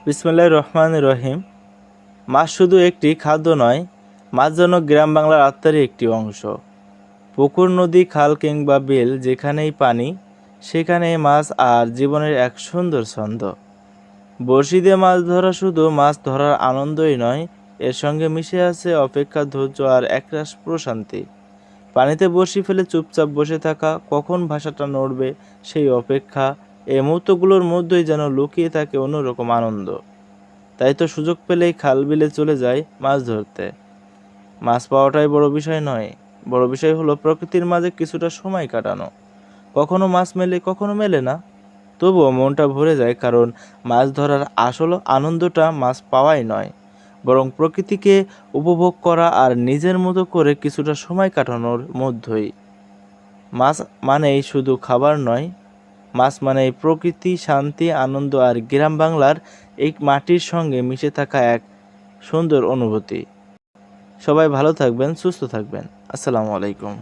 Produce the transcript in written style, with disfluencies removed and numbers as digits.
বিসমিল্লাহির রহমানির রহিম। মাছ শুধু একটি খাদ্য নয়, মাছ যেন গ্রাম বাংলার আত্মারই একটি অংশ। পুকুর, নদী, খাল কিংবা বিল, যেখানেই পানি সেখানেই মাছ আর জীবনের এক সুন্দর ছন্দ। বড়শি দিয়ে মাছ ধরা শুধু মাছ ধরার আনন্দই নয়, এর সঙ্গে মিশে আছে অপেক্ষা, ধৈর্য আর একরাশ প্রশান্তি। পানিতে বড়শি ফেলে চুপচাপ বসে থাকা, কখন ভাষাটা নড়বে সেই অপেক্ষা, এই মুহূর্তগুলোর মধ্যেই যেন লুকিয়ে থাকে অন্যরকম আনন্দ। তাই তো সুযোগ পেলেই খাল বিলে চলে যায় মাছ ধরতে। মাছ পাওয়াটাই বড় বিষয় নয়, বড় বিষয় হলো প্রকৃতির মাঝে কিছুটা সময় কাটানো। কখনো মাছ মেলে, কখনো মেলে না, তবুও মনটা ভরে যায়, কারণ মাছ ধরার আসল আনন্দটা মাছ পাওয়াই নয়, বরং প্রকৃতিকে উপভোগ করা আর নিজের মতো করে কিছুটা সময় কাটানোর মধ্যেই। মাছ মানেই শুধু খাবার নয়, মাছ মানেই প্রকৃতি, শান্তি, আনন্দ আর গ্রাম বাংলার এই মাটির সঙ্গে মিশে থাকা এক সুন্দর অনুভূতি। সবাই ভালো থাকবেন, সুস্থ থাকবেন। আসসালামু আলাইকুম।